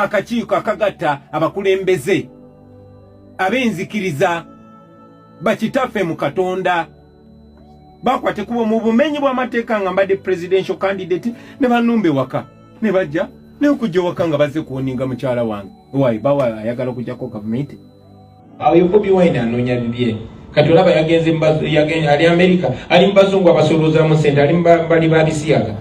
akakiiko akagatta abakulembeze ab'enzikiriza bakitaffe mu Katonda bakwate kuba mu bumenyi bw'amateeka nga mbadde presidential candidate ne banumbe waka ne bajja ne okujja waka nga bazze kuwoninga mukyala wange wayi bawa ayagala okujjako government awo Bobi Wine anoonya bibye kati olaba yagenze ali America ali mbazungu abasolooza mu sente ali mbali babisiyaga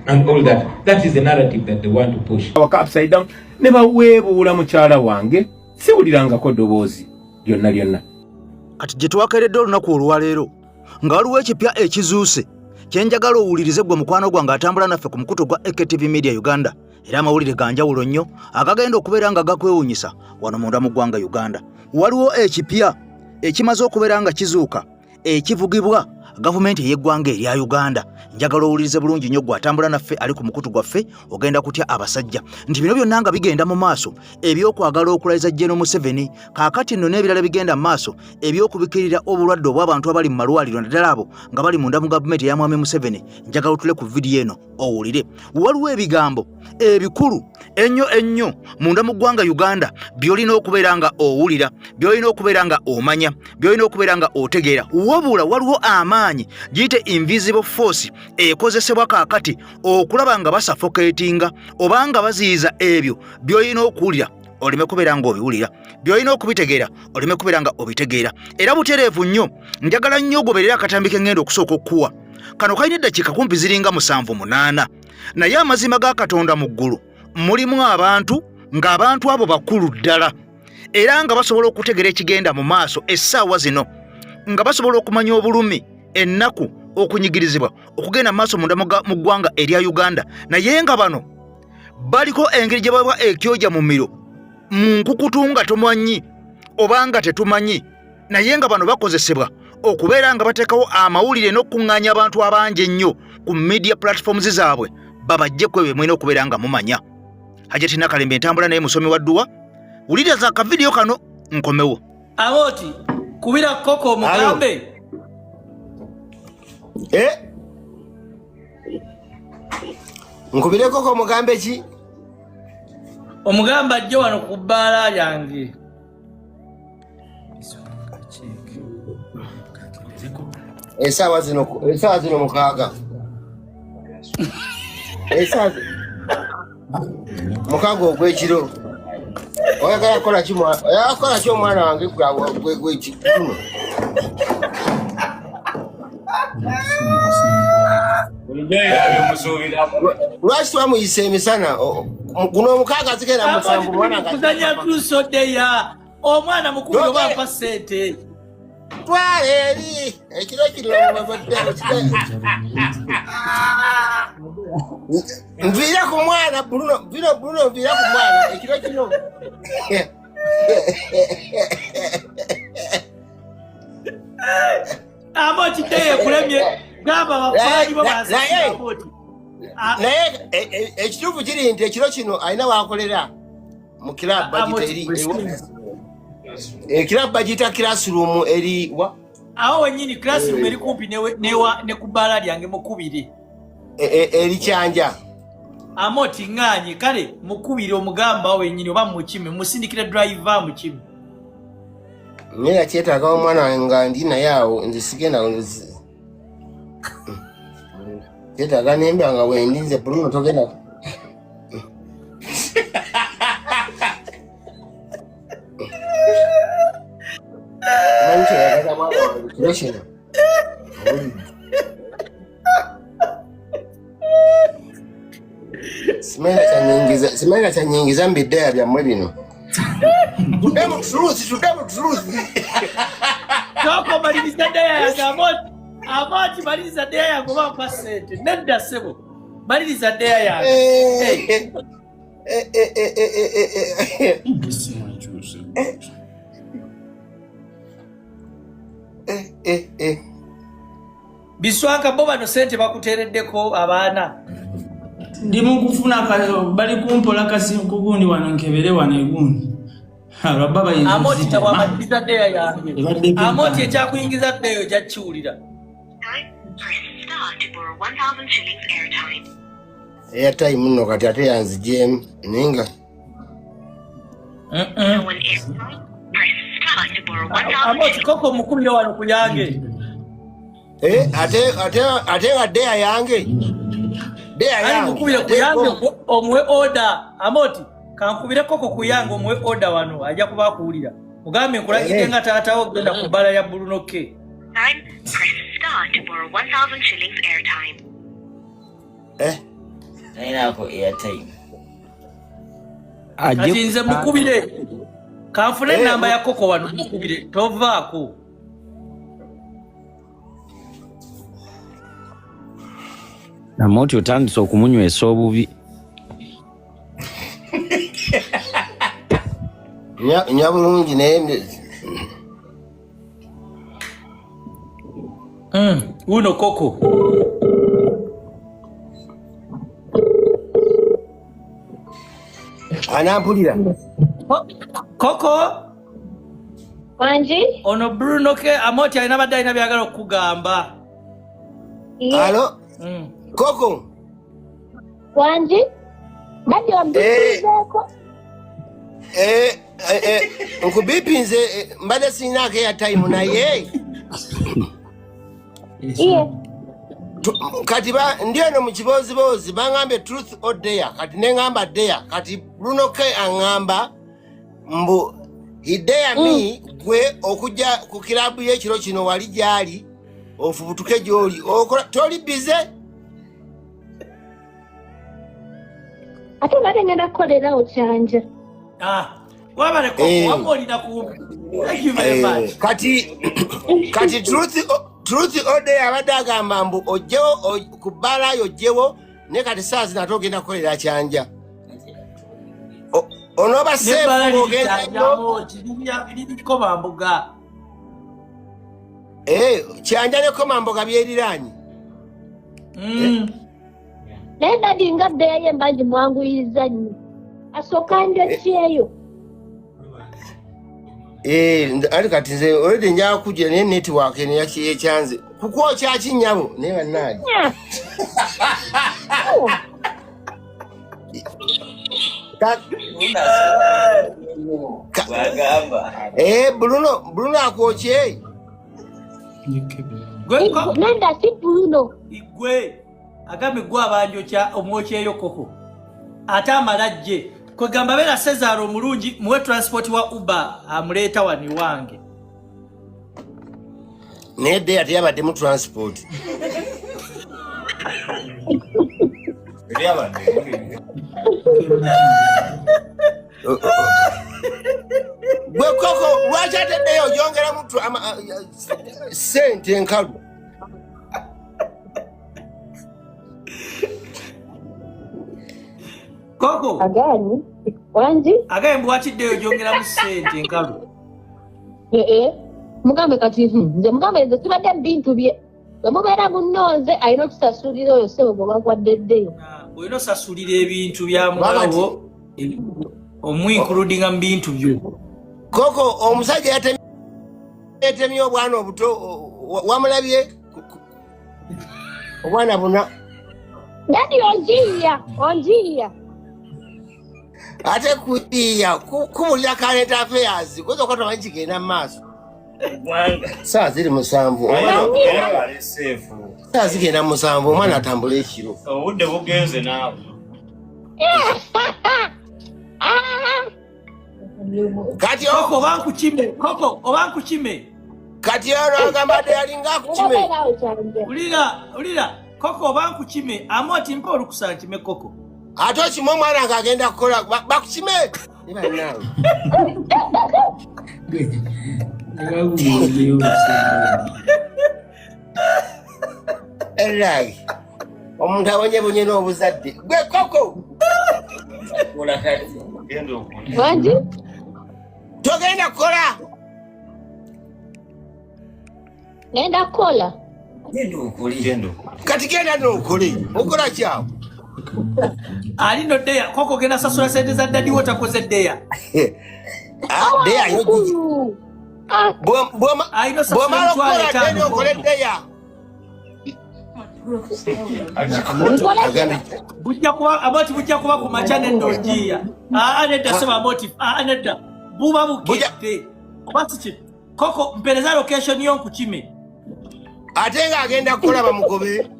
and all that is the narrative that they want to push waka upside down ne baweebuula mukyala wange siwulirangako ddoboozi lyonna kati gye twakeeredde olunaku olwaleero nga waliwo ekipya ekizuuse kyenjagala owulirize gwe mukwano gwange atambula naffe ku mukutu gwa AKTV Media Uganda era amawulire ga njawulo nnyo agagenda okubeera nga gakwewuunyisa wano munda mu ggwanga Uganda. Waliwo ekipya ekimaze okubeera nga kizuuka ekivugibwa gavumenti y'eggwanga erya Uganda. Njagala owulirize bulungi nnyo gwe atambula naffe ali ku mukutu gwaffe ogenda kutya abasajja nti bino byonna nga bigenda mu maaso ebyokwagala okulayiza General Museveni kaakati nno n'ebirala bigenda mu maaso ebyokubikirira obulwadde obw'abantu abali mu malwaliro naddala abo nga bali munda mu gavumenti ya Mwami Museveni. Njagala otule ku vidiyo eno owulire. Waliwo ebigambo ebikulu ennyo munda mu ggwanga Uganda byolina okubeera nga owulira, byolina okubeera nga omanya, byolina okubeera nga otegeera. Wabula waliwo amaanyi giyite invisible force ekozesebwa kaakati okulaba nga basuffocatinga oba nga baziyiza ebyo byolina okuwulira oleme kubeera nga obiwulira, byolina okubitegeera oleme kubeera nga obitegeera. Era butereevu nnyo njagala nnyo ogoberera akatambi ke ngenda okusooka okuwa kano kalina eddakiika kumpi ziringa 7-8 naye amazima ga Katonda mu ggulu mulimu abantu ng'abantu abo bakulu ddala era nga basobola okutegeera ekigenda mu maaso essaawa zino nga basobola okumanya obulumi ennaku okunyigirizibwa okugenda maaso munda mu ggwanga erya Uganda naye nga bano baliko engeri gye baba ekyoja mu miro mu nkukutu nga tomanyi oba nga tetumanyi naye nga bano bakozesebwa okubeera nga bateekawo amawulire n'okuŋŋaanya abantu abangi ennyo ku media platforms zaabwe babajjeko ebyo mwina okubeera nga mumanya. Hajati Nakalembe ntambula naye musomi wa dduwa wuliriza akavidiyo kano nkomewo. Aboti kubira koko mugambe nkubire koko mugambe ki omugamba ajje wano ku bbaala yange esaawa zino mukaaga mukaaga ogw'ekiro oyagala kola ki omwana wange gwekikuno lwaki twamuyisa emisana guno omukaaga zigenda musanvu kuzanya tusodeya omwana mukulu obampa sente twale eri ekiro kino nviira ku mwana Bruno nviira ku mwana ekiro kino amo kiteye kulemye gamba bafaji babasa naye ekituufu kiri nti ekiro kino alina wakolera mu club club bagita classroom eri wa awo wenyini classroom eri kumpi ne kubala lyange mukubiri eri kyanja amoti nganye kale mukubiri omugamba wenyini oba mukime musindikira driver mukime nera kyetaaga omwana nga ndi naye awo nze sigenda kyetaaga nemba nga wendinze Bruno togenda simanya kyanyingiza mbiddeya byammwe bino tudemu tuluzi Koko maliriza deya yange amoti maliriza deya yange bampa sente nedda sebo maliriza deya yange biswaka bo bano sente bakutereddeko abaana ndi mu kufuna bali kumpola kasimku gundi wano nkebere wano egundi baba yinzi amoti tawamaliriza deya yange amoti ekyakuyingiza deyo jakiwulira airtime nno kati ate yanzijemu nenga Amoti koko mukubire wano kuyange. Ate dea yange. Dea yange. Ali mukubire kuyange omwe order. Amoti kankubire koko kuyange omwe order wano ajja kuba kuwulira. Mugambe nkulagidde nga taatawo ogenda ku bbala ya Bruno K. Press star to borrow 1,000 shillings airtime. Ainako airtime. Kati nze mukubire. Kanfune namba ya koko wano mukubire. Tovaako. Amoti otandise okumunywesa obubi. Nyabulungi naye uno koko. Anampulira. Koko? Wanji? Ono Bruno K Amoti alina badde alina byagala okugamba. Alo? Koko? Wanji? Badi wambipinzeko? Nkubipinze mbade sinako ya time naye. Iye. Kati ndiyo no mukibozibozi bangambe truth or dare. Kati nengamba dare. Kati Bruno K angamba mbu he dare me gwe okuja ku kilabu y'ekiro kino wali gyali ofubutuke gyoli toli bize. Ate bade ngenda kukolera okyanja. Wabale koko wamolina ku. Thank you very much. Kati truth or dare abadde agamba mbu ojjewo ku bbala yojjewo ne kati saa zino ate ogenda kukolera kyanja. Onoba sefu ogenda koma mbuga. Kyanja ne koma mbuga byeriranye. Nenda dingadde yaye mbanji mwanguyiriza nnyo. Asooka njokyeyo. Ali kati nze already njaa kujja ne network ne yakyanze. Kukwokya kinyabo ne bannaaji. Bruno akwokye. Nenda si Bruno. Igwe agambe gwa banjokya omwokyeyo koko. Ate amalajje. Kwegamba bera Cesar omulungi muwe transport wa Uber amuleeta wani wange. Nede ati yabadde mu transport. Gwe koko lwaki ateddeyo yongera mu sente enkalu. Koko agani wanji agaye mbwatiddeyo jongera mu sente enkalu. Mugambe kati nze mugambe nze tubadde bintu bye bwemubeera munnonze alina okusasulira oyo ssebo gwe bagwaddeddeyo. Olina osasulira ebintu bya mulawo omwinkuludinga mu bintu byo. Koko omusajja yatemye obwana obuto wamulabye obwana buna. Dadi onjiya. Ate kuiya kubulira current affairs kuzo kwa tamanyi kigenda mu maaso. Saa ziri musanvu. Saa zigenda musanvu omwana atambula ekiro. Obudde bugenze naawe. Kati Koko obankukime. Kati ono agambadde yalinga akukime. Ulira koko obankukime Amoti mpa olukusa nkime koko. Ate okima omwana ng'agenda kukola bakukime. Niba naawe. Erai. Omuntu abonyebonye n'obuzadde. Gwe koko. Wanji? Togenda kukola. Nenda kukola. Kati genda n'okole. Okola kyawe. Ali no deya koko genda sasula sente za dadi wotakoze deya. Deya yoji. Boma kola deni okole deya. bujja kuba aboti bujja kuba ku machane ndojia nedda sema aboti nedda buba bukete kubati koko mpeleza location yo nkukime ate nga agenda kukolaba mugobe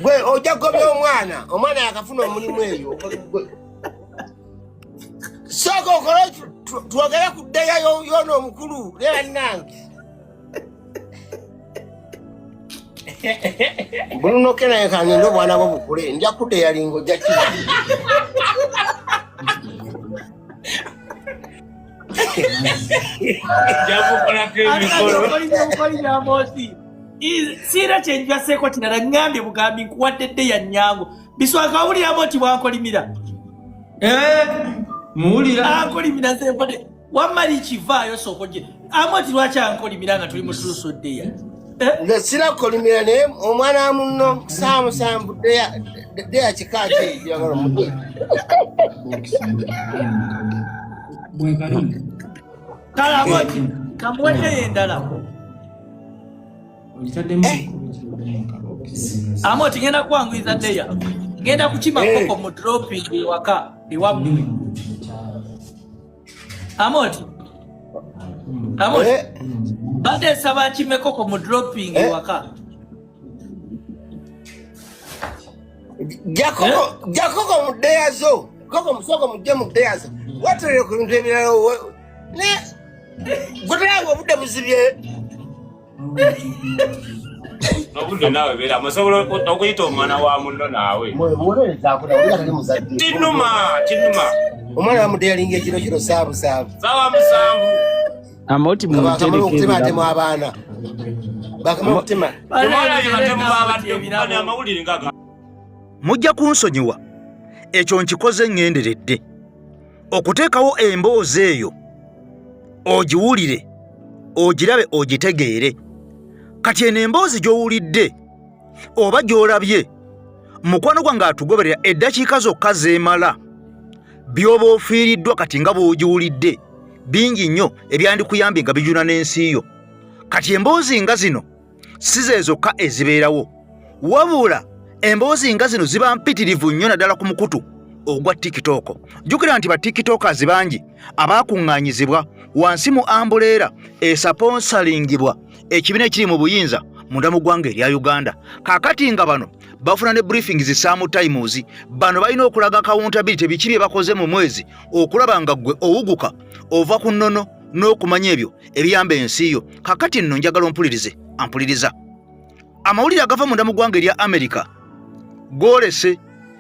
gwe ojja kugobya omwana yakafuna omulimu eyo soko okole twogere ku ddeya yono omukulu lera nange bulunoke naye kaninde obwana bwo bukule nja kuddeya lingo ojja kiba sira kyenjaseko kinala ngambye bugambi nkuwadde ddeya nnyango biswaka wulira moti bwankolimira muwulira ankolimira sempode wamali kivaayo sokoje amoti lwaki ankolimira nga tuli mususu ddeya nga sira kolimira naye omwana muno saamusambu ddeya kikaki yagala omudde kale amoti kamuwaddeyo endala amoti ngenda kwanguiza ddeya ngenda kukima koko mu dropping ewaka ewammwe amoti badde nsaba nkime koko mu dropping ewaka jakoko mu ddeya zo koko musoko mujje mu ddeya zo waterere ku bintu ebirala gweteranga obudde buzibye Nobudde nawe beera musobola okuyita omwana wa muno naawe. Kinuma. Omwana wa mudde yalinga ekiro saabu. Sawa musanvu. Amoti muterekera atemu abaana. Bakamutema. Amawulire ngaga. Mujja kunsonyiwa ekyo nkikoze ngenderedde okuteekawo emboozi eyo ogiwulire ogirabe ogitegeere kati eno emboozi gy'owulidde oba gy'olabye mukwano gwange atugoberera eddakiika zokka zeemala by'oba ofiiriddwa kati nga bw'ogiwulidde bingi nnyo ebyandikuyambye nga bijuna n'ensi yo kati emboozi nga zino si ze zokka ezibeerawo wabula emboozi nga zino ziba mpitirivu nnyo naddala ku mukutu ogwa TikTok. Jjukira nti ba TikTokers bangi abaakuŋŋaanyizibwa wansi mu ambuleera esaponsalingibwa ekibiina ekiri mu buyinza munda mu ggwanga erya Uganda. Kaakati nga bano bafuna ne briefings Times, bano balina okulaga accountability biki bye bakoze mu mwezi okulaba nga ggwe owuguka ova ku nnono n'okumanya ebyo ebiyamba ensi yo. Kaakati nno njagala ampuliriza amawulire agava munda mu ggwanga erya America goolese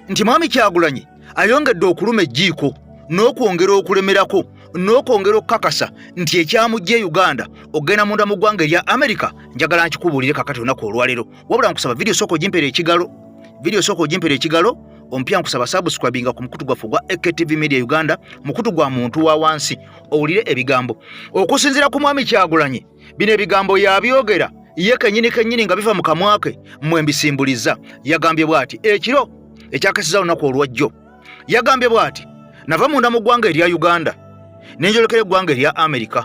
nti Mwami Kyagulanyi ayongedde okuluma ejjiiko n'okwongera okulemerako n'okwongera okukakasa nti ekyamujja Uganda ogenda munda mu ggwanga erya America njagala nkikubuulire kakati olunaku olwaleero wabula nkusaba video soko ogimpera ekigalo ompya nkusaba subscribinga ku mukutu gwaffe gwa AKTV Media Uganda mukutu gwa muntu wa wansi owulire ebigambo okusinziira ku Mwami Kyagulanyi bino ebigambo yabyogera ye kennyini nga biva mu kamwa ke mmwe mbisimbuliza. Yagambye bw'ati ekiro ekyakasiza olunaku olwajjo yagambye bw'ati nava munda mu ggwanga erya Uganda nenjolekera eggwanga erya America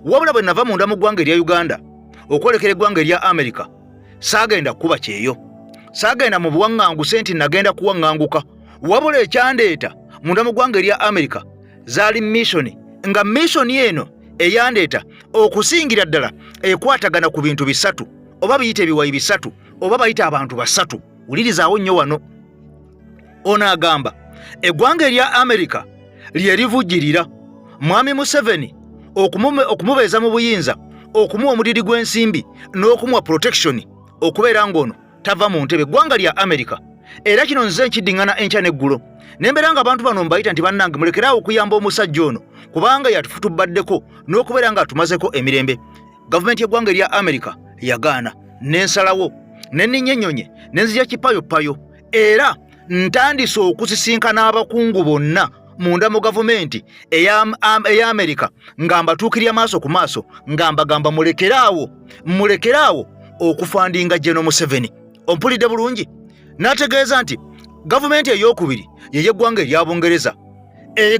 wabula bwe nava munda mu ggwanga erya Uganda okwolekera eggwanga erya America saagenda kuba kyeyo saagenda mu buwaŋŋangu senti nagenda kuwaŋŋanguka wabula ekyandeeta munda mu ggwanga erya America zaali mission nga mission eno eyandeeta okusingira ddala ekwatagana ku bintu bisatu oba biyite ebiwayi bisatu oba bayita abantu basatu. Wulirizaawo nnyo wano. Ono agamba eggwanga erya America lye livujjirira Mwami Museveni okumubeeza mu buyinza okumuwa omudidi gw'ensimbi n'okumuwa protection okubeera ng'ono tava mu ntebe eggwanga lya America. Era kino nze nkiddiŋŋana enkya n'eggulo nembeera nga abantu bano mbayita nti bannange mulekeraawo okuyamba omusajja ono kubanga yatufutubaddeko n'okubeera nga atumazeko emirembe. Gavumenti y'eggwanga erya America yagaana n'ensalawo n'enninnyonnyonye n'enzija kipayopayo era ntandise okusisinkana abakungu bonna munda mu gavumenti eya America nga mbatuukirya maaso ku maaso nga mbagamba mulekeraawo okufandinga General Museveni. Ompulidde bulungi? Nategeeza nti gavumenti ey'okubiri y'eggwanga erya Bungereza.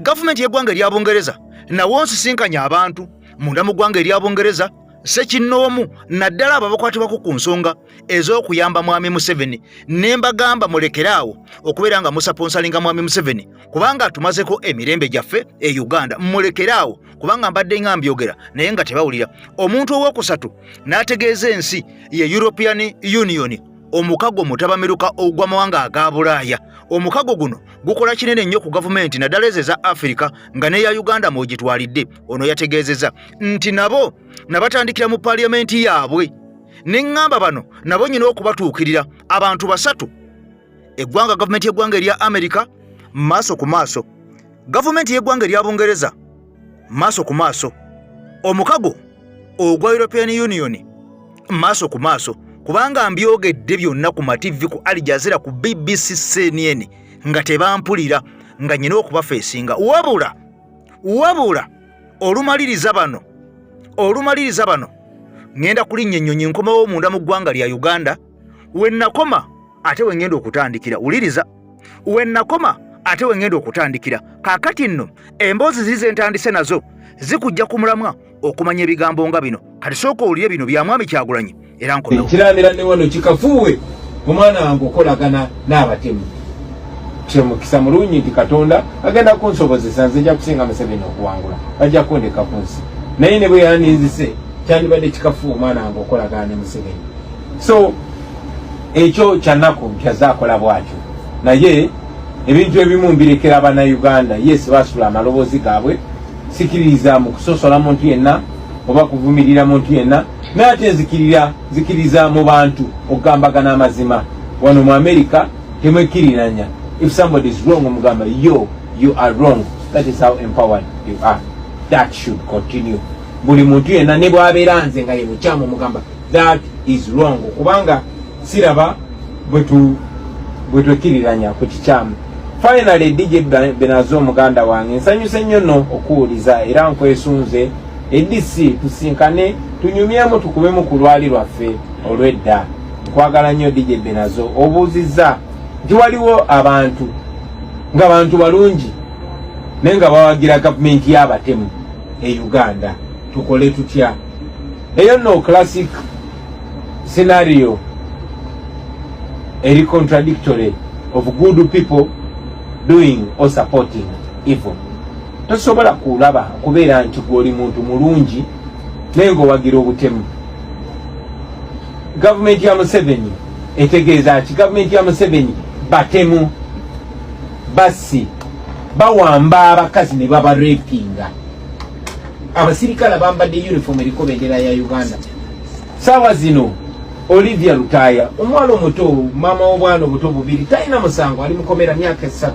Gavumenti y'eggwanga erya Bungereza nawo nsisinkanya abantu munda mu ggwanga erya Bungereza Ssekinnoomu naddala abo abakwatibwako ku nsonga ez'okuyamba Mwami Museveni ne mbagamba mulekeraawo okubeera nga musaponsalinga Mwami Museveni kubanga tumazeko emirembe gyaffe e Uganda. Mulekeraawo kubanga mbadde nga mbyogera naye nga tebawulira. Omuntu ow'okusatu n'ategeeza ensi ye European Union omukago mutabameruka ogw'amawanga aga Bulaaya. Omukago guno gukola kinene nnyo ku gavumenti naddala ezo eza Africa nga ne ya Uganda mw'ogitwalidde. Ono yategeezezza nti nabo nabatandikira mu paliamenti yaabwe. Ne ŋŋamba bano nabo nyina okubatuukirira abantu basatu. Eggwanga gavumenti y'eggwanga erya America maaso ku maaso, gavumenti y'eggwanga erya Bungereza maaso ku maaso, omukago ogwa European Union maaso ku maaso. Kubanga mbyogedde byonna ku mativi ku Al Jazeera ku BBC CNN nga tebampulira nga nyina okubafeesinga. Wabula olumaliriza bano ngenda kulinnya ennyonyi nkomawo munda mu ggwanga lya Uganda wennakoma ate wengenda okutandikira. Wuliriza, wennakoma ate wengenda okutandikira. Kaakati nno emboozi zize entandise nazo zikujja ku mulamwa okumanya ebigambo nga bino. Kati sooka owulire bino bya Mwami Kyagulanyi era nkomewo. Ekiramira ne wano kikafuuwe omwana wange okolagana n'abatemu. Kyemukisa mulungi nti Katonda agenda kunsobozesa nzija kusinga Museveni okuwangula. Bajja kundeka ku nsi. Naye ne bwe yaninzise kyandibadde kikafuuwe omwana wange okolagana ne Museveni. So ekyo kyannako kyazaakola bwatyo. Naye ebintu ebimu mbirekera abana Uganda. Yes, basula amaloboozi gaabwe. Sikiriza mu kusosola muntu yenna oba kuvumirira muntu yenna. Nate zikiriza mu bantu okugambagana amazima. Wano mu America temwekiriranya. If somebody is wrong omugamba you are wrong. That is how empowered you are. That should continue. Buli muntu yenna ne bw'abeera nze nga ye mukyamu omugamba that is wrong. Kubanga siraba bwetwekiriranya ku kikyamu. Finally, DJ Benazo muganda wange nsanyuse nnyo no okuwuliza era nkwesunze edisi tusinkane tunyumyemu tukubemu ku lwali lwaffe olw'edda. Nkwagala nnyo DJ Benazo. Obuuzizza nti waliwo abantu ng'abantu balungi naye nga bawagira gavumenti y'abatemu e Uganda. Tukole tutya? Eyo no classic scenario eri contradictory of good people doing or supporting evil. Tosobola kulaba kubeera nti gwoli muntu mulungi naye ng'owagira obutemu. Gavumenti ya Museveni etegeeza ki? Gavumenti ya Museveni batemu, basi bawamba abakazi ne babarepinga. Abasirikale bambadde uniform eriko bendera ya Uganda. Saawa zino Olivia Lutaya omwana omuto, mama w'obwana obuto bubiri, talina musango, ali mukomera myaka 3.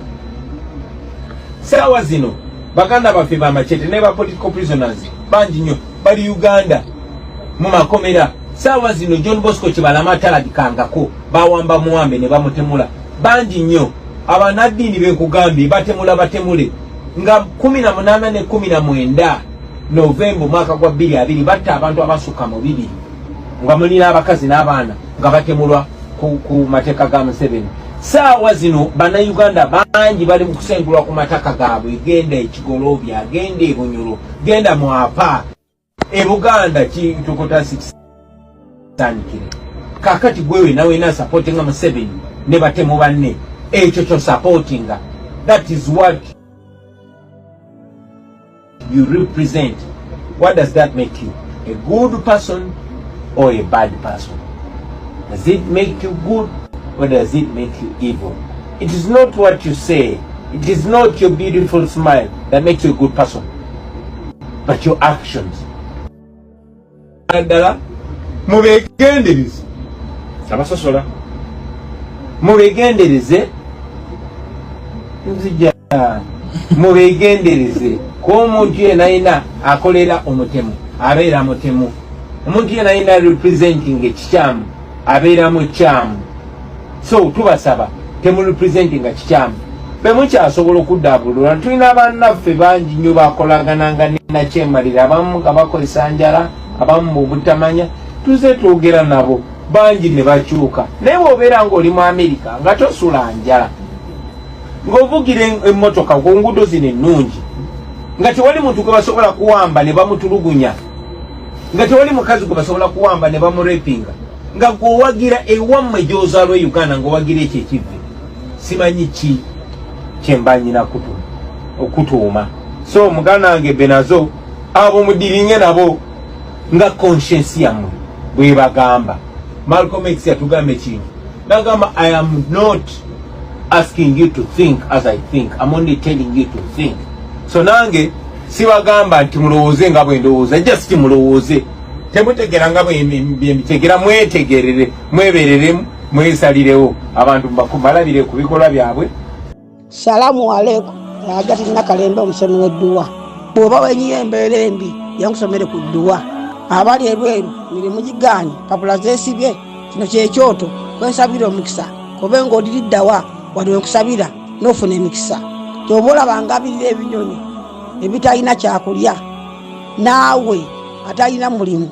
Saawa zino baganda baffe bamachete ne ba political prisoners bangi nnyo bali Uganda mu makomera. Saawa zino John Bosco Kibalama talabikangako, bawamba muwambe ne bamutemula bangi nnyo. Abanaddiini benkugambye batemule nga 18 ne 19 Novemba mwaka gwa 2020 batta abantu abasuka mu 2 nga mulina abakazi n'abaana nga batemulwa ku mateeka ga Museveni. Saawa zino bana Uganda bangi bali mu kusengulwa ku mataka gaabwe. Genda Ekigolobya, genda Bunyoro, genda Mwapa, e Buganda kitukota 6 tanikire. Kakati gwewe nawe na supporting Museveni ne batemu banne ekyo kyo supporting. That is what you represent. What does that make you? A good person or a bad person? Does it make you good or does it make you evil? It is not what you say. It is not your beautiful smile that makes you a good person, but your actions. Adala mubegendereze abasosola mubegendereze nzija mubegendereze ko omuntu yenayina akolera omutemu abeera mutemu. Omuntu yenayina representing ekikyamu abeera mu kyamu. So tubasaba temu representing ekikyamu bemukyasobola okuddabulula. Tulina bannaffe bangi nnyo bakolagananga nakyemalira, abamu nga bakozesa njala, abamu mu butamanya. Tuze twogera nabo bangi ne bakyuka. Naye bw'obeera ng'oli mu Amerika nga tosula njala, ng'ovugira emmotoka ku nguudo zino ennungi, nga tewali muntu gwe basobola kuwamba ne bamutulugunya nga tewali mukazi gwe basobola kuwamba ne bamurepinga nga gwowagira ewammwe gy'ozaalwa Uganda ng'owagira ekyo ekivve simanyi ki kyemba nyina okutuuma. So muganda wange Benazo abo mudiringe nabo nga conscience yammwe bwe bagamba. Malcolm X yatugamba ekintu nagamba I am not asking you to think as I think, I'm only telling you to think. So nange siwagamba nti mulowooze nga bwe ndowooza, just mulowooze. Temutegera nga bwe mbitegera, mwetegerere, mwebereremu, mwesalirewo abantu balabire ku bikolwa byabwe. Salamu alaikum. Hajati Nakalembe omusomi w'edduwa. Bw'oba wenyiye embeera embi yankusomere ku dduwa. Abali ebweru mirimu gigaanye papula zeesibye kino kyekyoto kwesabira omukisa kobe ng'odiriddawa wali wekusabira n'ofuna emikisa. Ky'oba olabanga abirira ebinyonyi ebitalina kyakulya naawe atalina mulimu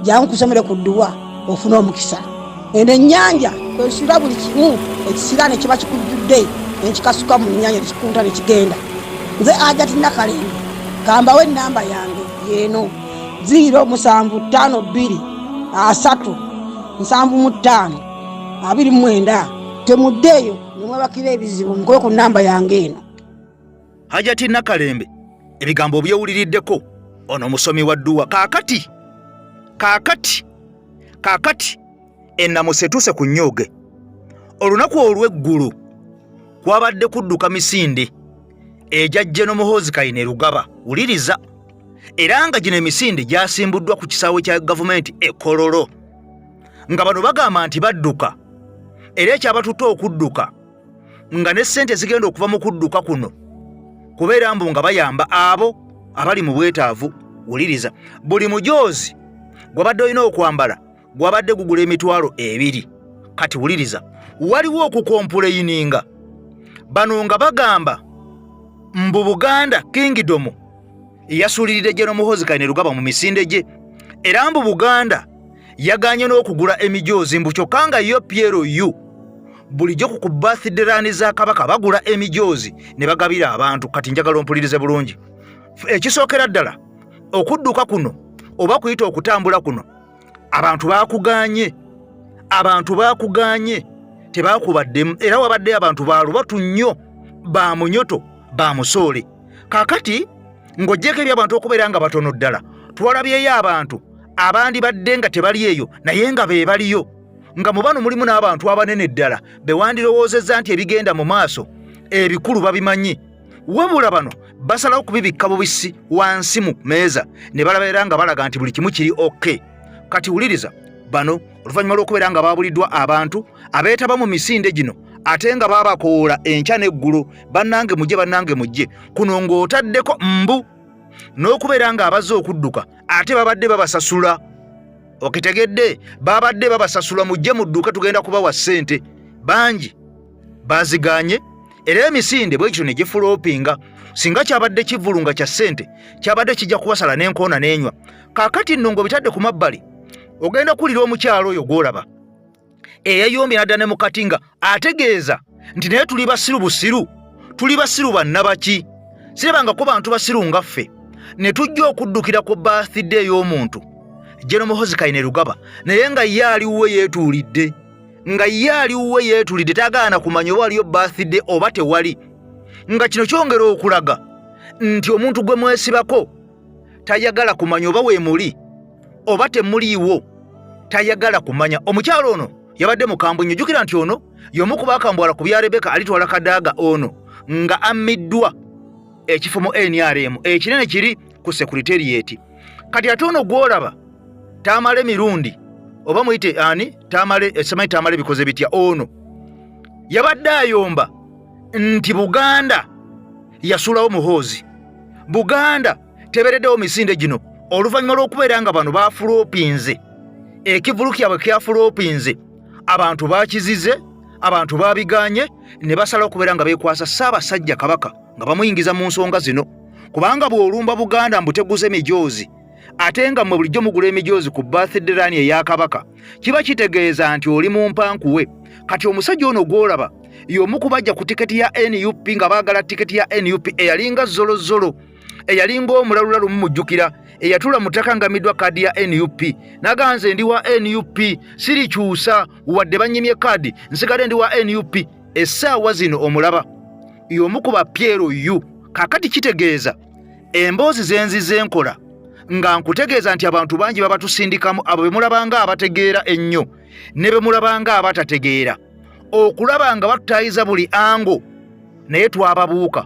jangu kusomere ku dduwa ofuna omukisa. Eno ennyanja kwesula buli kimu ekisira ne kiba kikujjudde nekikasuka mu nnyanja nekikunta nekigenda. Nze Hajati Nakalembe gambawo ennamba yange yeeno 075237529. Temuddeeyo nemwebakira ebizibu mukobe ku nnamba yange eno. Hajati Nakalembe ebigambo byewuliriddeko ono musomi wa dduwa. Kaakati ennamusa etuuse ku nnyoge. Olunaku olw'eggulu kwabadde kudduka misinde egya General Muhoozi Kainerugaba. Wuliriza, era nga gino emisinde gyasimbuddwa ku kisaawe kya gavumenti e Kololo, nga bano bagamba nti badduka era ekyabatutte okudduka nga ne ssente zigenda okuva mu kudduka kuno kubeera mbu nga bayamba abo abali mu bwetaavu. Wuliriza, buli mujoozi gwabadde olina okwambala gwabadde gugula emitwalo 2. Kati wuliriza, waliwo okukompuleyininga bano nga bagamba mbu Buganda Kingdom yasuuliride General Muhoozi Kainerugaba mu misinde gye, era mbu Buganda yaganye n'okugula emijoozi mbu kyokka nga yo PLU bulijjo ku birthday run za Kabaka bagula emijoozi ne bagabira abantu. Kati njagala ompulirize bulungi, ekisookera ddala okudduka kuno oba kuyita okutambula kuno abantu baakuganye tebakubaddemu, era wabadde abantu baalubatu nnyo, ba munyoto, ba musoole. Kaakati ng'oggyeko eby'abantu okubeera nga batono ddala, twalabyeyo abantu abandi badde nga tebali eyo naye nga be baliyo, nga mu bano mulimu n'abantu abanene ddala be wandirowoozezza nti ebigenda mu maaso ebikulu babimanyi. Wabula bano basalawo kubibikka bubisi wansi mu meeza ne balabeera nga balaga nti buli kimu kiri okay. Kati wuliriza, bano oluvannyuma lw'okubeera nga baabuliddwa abantu abeetaba mu misinde gino ate nga baabakoola enkya n'eggulu, bannange mujje kuno ng'otaddeko mbu n'okubeera nga abazze okudduka ate babadde babasasula. Okitegedde, babadde babasasula mujje mudduke tugenda kubawa ssente. Bangi baaziganye era emisinde bwe kityo ne gifuloopinga. Singa kyabadde kivulunga kya ssente kyabadde kijja kubasala n'enkoona n'enywa. Kaakati nno ng'obitadde ku mabbali ogenda kulira omukyalo oyo gw'olaba eyayombye n'adda ne mu katinga ategeeza nti naye tuli basiru busiru, tuli basiru bannabaki. Sirabangako bantu basiru nga ffe ne tujja okuddukira ku birthday y'omuntu General Muhoozi Kainerugaba naye nga ye aliwe yeetulidde, tagaana kumanya oba waliyo birthday oba tewali. Nga kino kyongera okulaga nti omuntu gwe mwesibako tayagala kumanya oba weemuli oba temuliiwo, tayagala kumanya. Omukyalo ono yabadde mukambwe nnyo. Jjukira nti ono y'omu ku baakambwala ku bya Rebeka alitwala kadaaga ono nga ammiddwa ekifo mu NRM ekinene kiri ku Secretariat. Kati ate ono gw'olaba taamale mirundi oba muyite ani semanyi taamale bikoze bitya, ono yabadde ayomba nti Buganda yasulawo Muhoozi, Buganda tebereddewo misinde gino oluvannyuma lw'okubeera nga bano baafuloopinze ekivulu kyabwe kyafuloopinze, abantu baakizize, abantu baabiganye ne basalawo okubeera nga beekwasa Ssaabasajja Kabaka nga bamuyingiza mu nsonga zino. Kubanga bw'olumba Buganda mbuteguze emijoozi ate nga mmwe bulijjo mugula emijoozi ku birthday run eya Kabaka, kiba kitegeeza nti oli mu mpankuwe. Kati omusajja ono gw'olaba y'omu ku bajja ku tiketi ya NUP nga baagala tiketi ya NUP eyalinga zolozolo eyalinga omulalula lumu mujjukira eyatula mutakangamiddwa kadi ya NUP naganze ndi wa NUP sirikyusa wadde banyimye kadi nsigale ndi wa NUP essaawa zino omulaba y'omukuba Piero yu kakati kitegeeza emboozi zenzize enkola nga nkutegeeza nti abantu bangi babatusindikamu abo be mulabanga abategeera ennyo ne be mulabanga abatategeera okulaba nga batutayiza buli ango naye twababuuka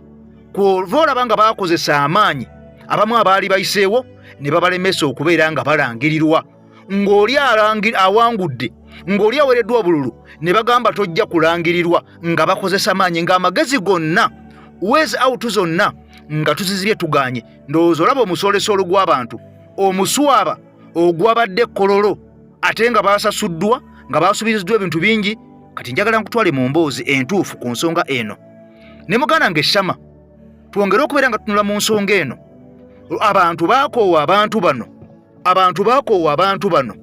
kuva olaba nga bakozesa amaanyi abamu abaali bayiseewo ne babalemesa okubeera nga balangirirwa ng'oli awangudde ng'oli awereddwa obululu ne bagamba tojja kulangirirwa nga bakozesa maanyi ng'amagezi gonna ways out zonna nga tuzizibye tuganye ndowooza olaba omusolesolo gw'abantu omuswaba ogwabadde kololo ate nga basasuddwa nga basubiriziddwa ebintu bingi kati njagala nkutwale mu mboozi entuufu ku nsonga eno ne muganda ng'eshama twongere okubeera nga tunula mu nsonga eno abantu baakoowa abantu bano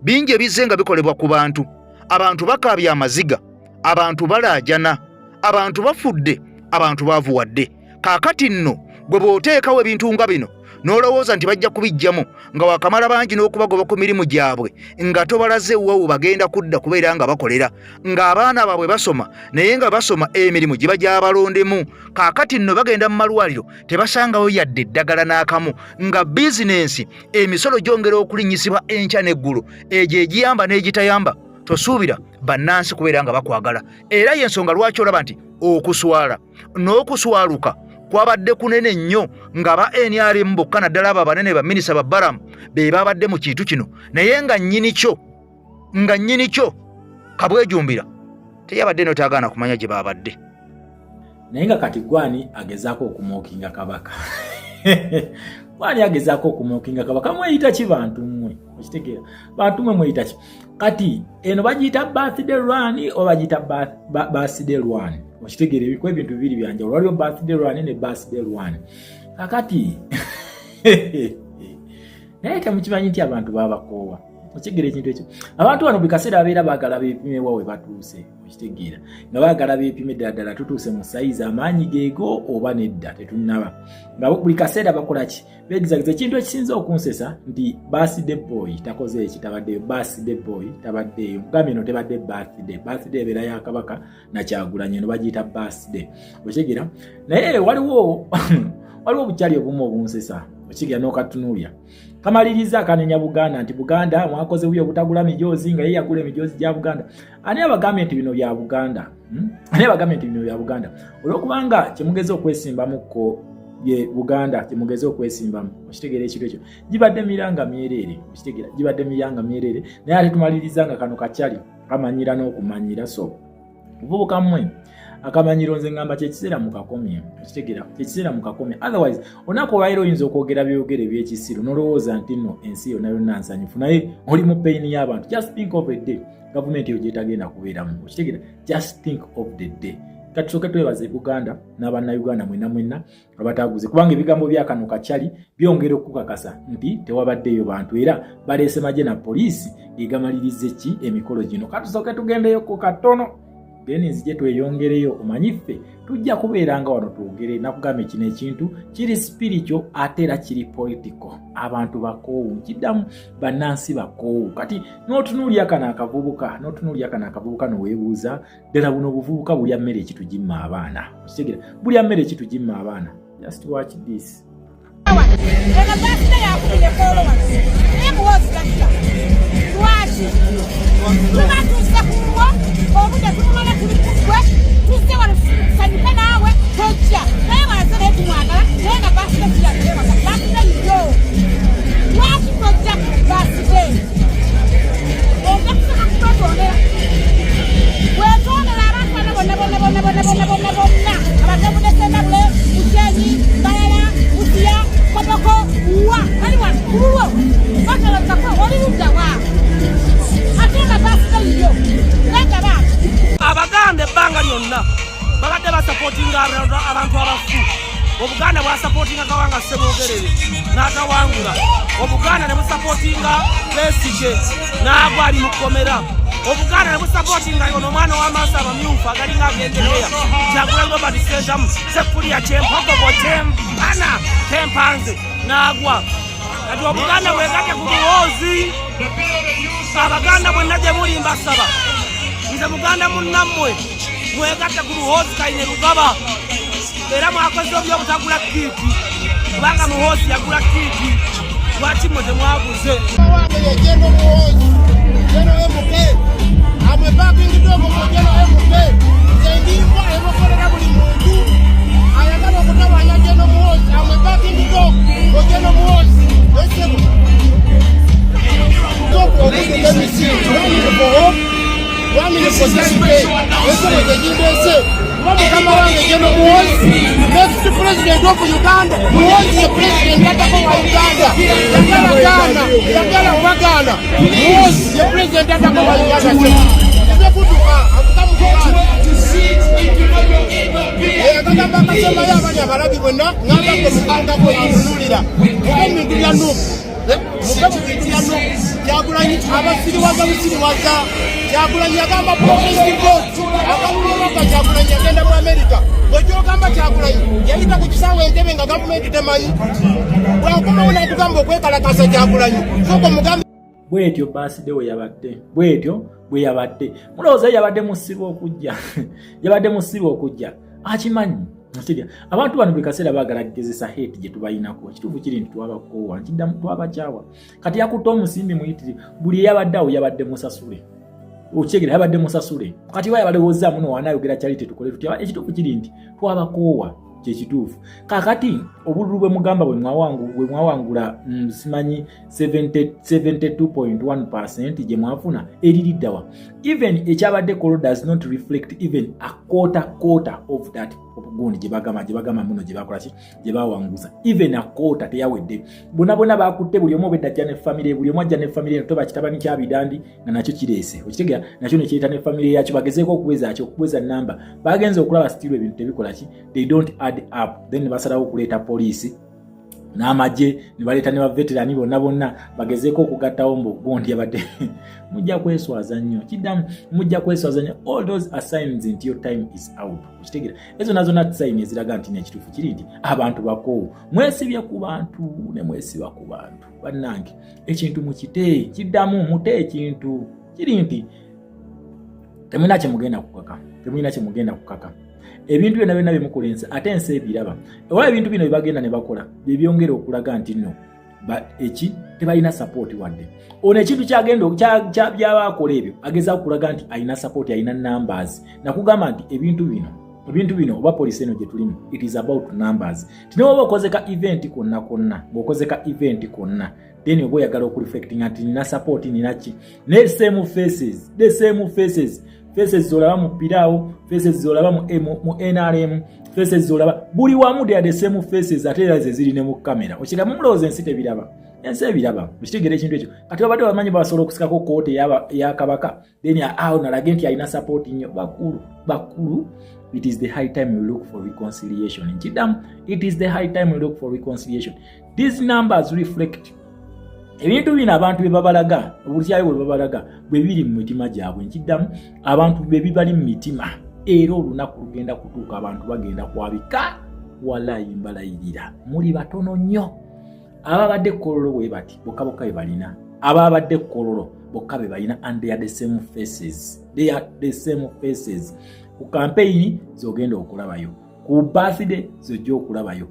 bingi ebizze nga bikolebwa ku bantu abantu bakaabya amaziga abantu balaajana abantu bafudde abantu baavuwadde kaakati nno gwe bw'oteekawo ebintu nga bino n'olowooza nti bajja kubijjamu nga wakamala bangi n'okubagoba ku mirimu gyabwe nga tobalaze wawo bagenda kudda kubeera nga bakolera ng'abaana baabwe basoma naye nga basoma emirimu gye bajja abalondemu kaakati nno bagenda mu malwaliro tebasangawo yadde eddagala n'akamu nga bizinensi emisolo gyongera okulinnyisibwa enkya n'eggulu egyo egiyamba n'egitayamba tosuubira bannansi kubeera nga bakwagala era y'ensonga lwaki olaba nti okuswala n'okuswaluka kwabadde kunene nnyo nga ba NRM bokka naddala abo abanene baminisita ba Balamu be babadde mu kintu kino naye nga nnyini kyo kabwejumbira teyabadde n'otaagaana kumanya gye babadde naye nga kati gwani agezaako okumookinga kabaka gwani agezaako okumookinga kabaka mweyita ki bantu mmwe okitegeera bantu mmwe mweyita ki kati eno bagiyita birthday run oba bagiyita birthday run okitegeera ebiko ebintu bibiri byanjawulo waliwo birthday run ne birthday run kakati naye temukimanyi nti abantu babakoowa okitegeera ekintu ekyo abantu bano buli kaseera babeera baagala beepime wa we batuuse okitegeera nga baagala beepime ddala tutuuse mu sayizi amaanyi geego oba nedda tetunnaba nga buli kaseera bakola ki beegizagiza ekintu ekisinza okunsesa nti birthday boy takoze eki tabaddeyo birthday boy tabaddeyo mugambe eno tebadde birthday ebeera ya kabaka nakyagulanye eno bagiyita birthday okitegeera naye waliwo obukyali obumu obunsesa okitegeera n'okatunuulya kamaliriza akanenya Buganda nti Buganda mwakoze buyo butagula mijoozi nga ye yagula emijoozi gya Buganda ani abagambye nti bino bya Buganda olwokubanga kyemugeze okwesimbamu ko ye Buganda kyemugeze okwesimbamu okitegeera ekintu ekyo gibadde miranga myerere okitegeera gibadde miranga myerere naye ate tumaliriza nga kano kakyali kamanyira n'okumanyira so buvubuka mmwe akamanyiro nze ngamba kyekiseera mu kakomye okitegeera kyekiseera mu kakomye otherwise onako olwaliro oyinza okwogera byogere ebyekisiru n'olowooza nti nno ensi yonna nsanyufu naye oli mu peyini y'abantu just think of a day gavumenti eyo gyetagenda kubeeramu okitegeera just think of the day kati tusooke twebaze Buganda n'abannayuganda mwenna abataguze kubanga ebigambo bya kano kakyali byongera okukakasa nti tewabaddeyo bantu era baleese magye na poliisi egamalirize ki emikolo gino kati tusooke tugendeyo ku katono then nzije tweyongereyo omanyiffe tujja kubeeranga wano twogere nakugamba kino ekintu kiri spiritual ate era kiri political abantu bakoowu kiddamu bannansi bakoowu kati n'otunuulya kana akavubuka noweebuuza ddala buno obuvubuka bulya mmere ekitugimma abaana okitegeera bulya mmere ekitugimma abaana just watch this obude tulumana tulikugwe tuzze wano tusanyuke naawe tojja naye walaze naye tumwagala naye nga baside tuyateebaka baside yo lwaki tojja baside ojja kuseka kutwetondera wetondera abantu bonna abatebunesendabule musenyi mbalala busiya kotoko uwa ali wano kululwo batalazako oli ludda wa ate nga baside yo Abaganda ebbanga lyonna babadde basapootinga abantu abafu Obuganda bwa supportinga Kawanga Ssemwogerere n'atawangula. Obuganda ne busupportinga Besigye n'agwa ali mu kkomera. Obuganda ne busupportinga ono omwana w'amaaso abamyufu agalinga agendereya. Kyagulanyi Robert Sentamu Sefulya Kyempogogo Kyempana Kyempanze n'agwa. Kati Obuganda bwegatte ku buwoozi. Abaganda bonna gye muli mbasaba. Nze Muganda munnammwe mwegatte ku buwoozi Kayine Lugaba. Era mwakoze by'obutagula kiiti. Kubanga muhoozi yagula kiiti. Lwaki mwe temwaguze? Next president of Uganda, who was the president of Uganda, Uganda, who was the president of Uganda. Kyagulanyi agamba progressive vote akalulubaka Kyagulanyi agenda mu America bwekyogamba Kyagulanyi yayita ku kisaawe Entebbe nga gavumenti temanyi bwakomawo n'atugamba okwekalakasa Kyagulanyi soko mugambe bwetyo birthday we yabadde bwetyo bwe yabadde mulowooza yabadde musiba okujja yabadde musiba okujja akimanyi ntirya abantu bano buli kaseera baagala kugezesa hate gye tubayinako ekituufu kiri nti twabakoowa nkiddamu twabakyawa kati yakutte omusimbi muyitirivu buli eyabadde awo yabadde musasule Uchegera yabadde musasule kati wa yabalowooza muno wanayogera charity tukole tutya ekituufu kiri nti twabakoowa kyekituufu kakati obululu bwe mugamba bwe mwawangula simanyi 72.1% gye mwafuna eririddawa even ekyabadde kolo does not reflect even a quarter of that obugundi gye bagamba muno gye bakolaki gye bawanguza even a quarter teyawedde bonna bakutte buli omu obedda ajja ne family buli omu ajja ne family toba kitabani kyabidandi na nakyo kireese okitegera nakyo ne kireta ne family yakyo bagezeeko okuweza namba bagenze okulaba still ebintu tebikola ki they don't add up then basalawo okuleeta poliisi n'amagye ne baleeta ne baveterani bonna bagezeeko okugattawo mbugundi yabadde mujja kweswaza nnyo kiddamu mujja kweswaza nnyo all those are signs nti your time is out okitegera ezo nazo not sign eziraga nti nekituufu kiri nti abantu bakoowu mwesibye ku bantu ne mwesiba ku bantu bannange ekintu mukite kiddamu mute ekintu kiri nti temulina kyemugenda kukaka ebintu byonna byemukola ensi ate ensi ebiraba oba ebintu bino byebagenda ne bakola byebyongera okulaga nti nno eki tebalina support wadde ono ekintu byabaakola ebyo ageza okulaga nti alina support alina numbers nakugamba nti ebintu bino oba polisi eno gye tulimu it is about numbers tinoba okoze ka event konna ng'okoze ka event konna then oba oyagala okureflecting nti nina support ninaki ne same faces zolaba mu Pirao, faces zolaba mu NRM, faces zolaba buli wamu they are the same faces ate era ze ziri ne mu kamera okiramu mulowooza ensi tebiraba ensi ebiraba okitegera ekintu ekyo kati babadde bamanyi basobola okusikako koote ya kabaka then awo nalage nti alina support nnyo bakulu it is the high time we look for reconciliation nkiddamu it is the high time we look for reconciliation these numbers reflect ebintu bino abantu bye babalaga obulyayo bwe babalaga bwe biri mu mitima gyabwe nkiddamu abantu be bibali mu mitima era olunaku lugenda kutuuka abantu bagenda kwabika walayi mbalayirira muli batono nnyo ababadde kololo bwe bati bokka be balina ababadde kololo bokka be balina and they are the same faces ku campaign zogenda okulabayo ku birthday zojja okulabayo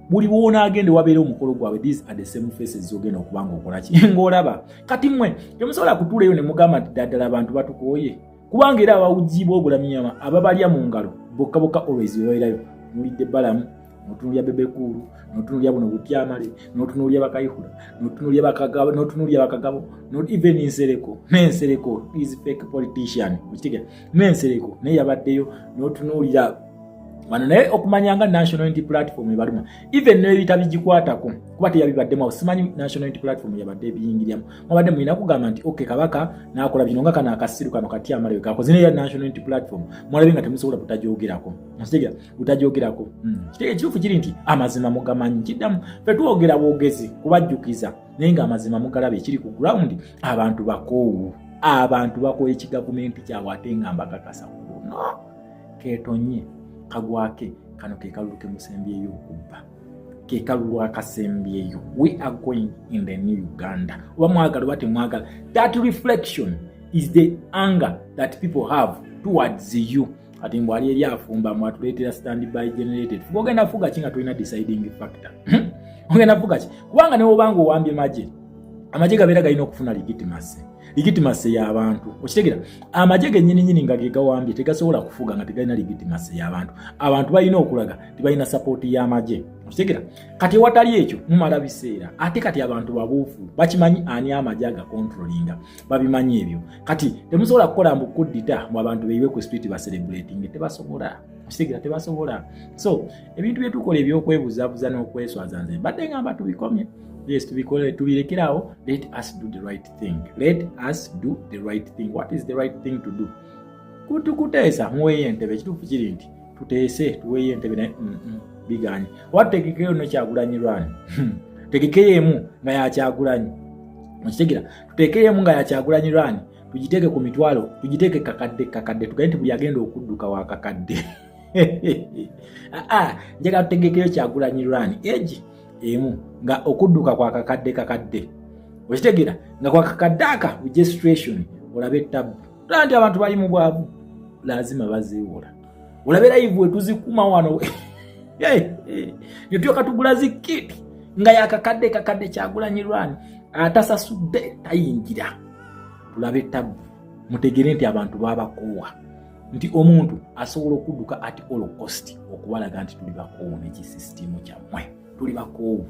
buli wona agende wabeera omukolo gwawe these are the same faces zogenda okubanga okola ki ng'olaba kati mmwe temusobola kutuulayo ne mugamba nti ddala abantu batukooye kubanga era abawujiibwa ogulamyama ababalya mu ngalo bokka always bebairayo mulidde balamu notunulya bebekulu notunulya buno butyamale notunulya bakayihula notunulya bakagabo not even n'ensereko is fake politician okitegera n'ensereko naye yabaddeyo notunulira wano naye okumanyanga national unity platform ebaluma even ne bitabijikwatako kuba teyabibaddemu osimanyi national unity platform yabadde biyingiryamu mwabadde mulina kugamba nti okay kabaka nakola bino nga kana akasiru kano kati amalayo kakoze ne ya national unity platform mwalabe nga temusobola kutajogerako nasiga utajogerako kitege kifu kiri nti amazima mugamanyi kiddamu fe tuogera bwogezi kubajjukiza naye nga amazima mugalabe ekiri ku ground abantu bakooye ekigavumenti kyabwe ate nga mbakakasa kuno ketonye kagwake kano ke kaluluke musembyeyo okubba ke kalulu akasembyeyo. We are going in the new Uganda. Oba mwagala oba temwagala, that reflection is the anger that people have towards you. Ati mbwali eri afumba mwatuleetera standby generated ogenda fuga kinga tulina deciding factor. Ogenda fuga ki kubanga neobanga owambye amagye gabeera galina okufuna legitimacy y'abantu. Okitegera amagye gennyini nga ge gawambye tegasobola kufuga nga tegalina legitimacy y'abantu. Abantu balina okulaga tebalina support y'amagye. Okitegera kati watali ekyo mumala biseera ate kati abantu babuufu bakimanyi ani amagye aga controllinga babimanyi ebyo kati temusobola kukola mbukudita mu abantu beyiwe ku street ba celebrating tebasobola. Okitegera tebasobola. So ebintu byetukola ebyokwebuzabuza n'okweswaza nze badde ngamba tubikomye. Yes, tubirekerawo. Let us do the right thing. Let us do the right thing. What is the right thing to do? Kuteesa muweeye entebe kituufu kiri nti tuteese tuweeye entebe naye biganye wategekeyo no Kyagulanyi Rwani tegekeyeemu nga ya Kyagulanyi. Okitegera tutekeyeemu nga ya Kyagulanyi Rwani tugiteeke ku mitwalo tugiteeke kakadde tugende nti buli agenda okudduka wa kakadde njagala tutegekeyo Kyagulanyi Rwani eji emu nga okudduka kwa kakadde. Okitegera nga kwa kakadde aka registration olabe tabu tanti abantu bali mu bwavu lazima baziwola olabe live wetuzikuma wano nityo katugula zikiti nga ya kakadde Kyagulanyi Rwani atasasudde tayingira tulabe tabu mutegere nti abantu babakoowa nti omuntu asobola okudduka at all cost okubalaga nti tuli bakoowu n'ekisisitimu kyammwe tuli bakoowu.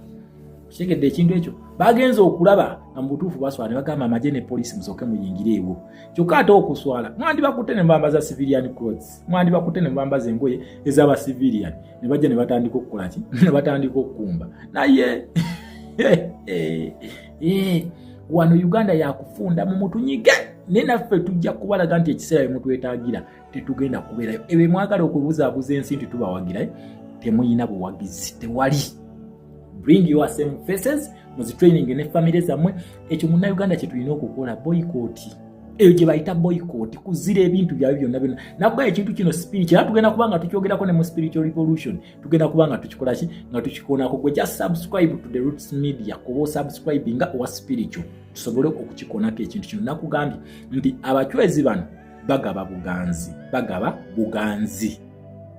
Kitegedde ekintu ekyo bagenza okulaba nga mu butuufu baswala ne bagamba amagye ne poliisi musooke muyingireewo kyokka ate okuswala mwandi bakutte ne mbamba za civilian clothes mwandi bakutte ne mbamba z'engoye ez'aba civilian ne bajja ne batandika okukola ki ne batandika okukumba naye wano Uganda yakufunda mu mutunyige naye naffe tujja kubalaga nti ekiseera bye mutwetaagira tetugenda kubeerayo ebyo mwagala okubuzaabuza ensi nti tubawagira temuyina buwagizi tewali. Bring your same faces muzi training ne family zamwe ekyo munna Uganda kye tulina okukola boycott eyo gye bayita boycott kuzira ebintu byawe byonna nabwo ekintu kino spiritual tugenda kubanga tukyogerako ne mu spiritual revolution tugenda kubanga tukikola ki nga tukikonako gwe just subscribe to the Roots Media kuba subscribinga owa spiritual tusobole okukikonako ekintu kino nakugambye nti abachwezi bano bagaba buganzi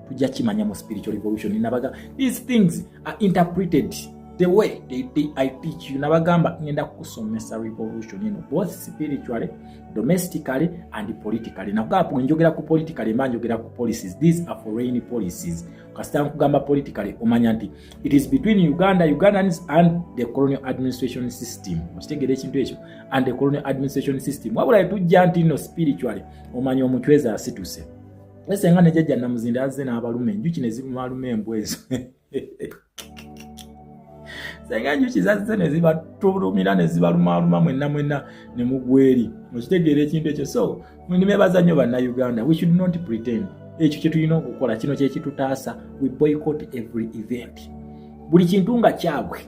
tujja kimanya mu spiritual revolution nabaga these things are interpreted the way I teach you. Nabagamba ngenda kusomesa revolution both spiritually, domestically and politically. Nagapo njogera ku politically manjogera ku policies. These are foreign policies. Kasita kugamba politically omanya nti it is between Ugandans and the colonial administration system. Mukitegere ekintu ekyo and the colonial administration system. Wabula tujja nti no spiritually omanya omuchweza asituse. Ese ngane jajja namuzinda azze n'abalume njuki ne zibumalume embwezo. Senga njuki zazze ne zibatulumira ne zibaluma mwenna ne mugweri. Mukitegere ekintu ekyo. So mwenebaza nnyo banna Uganda. We should not pretend. Ekyo kye tulina okukola kino kye kitutaasa. We boycott every event. Buli kintu nga kyabwe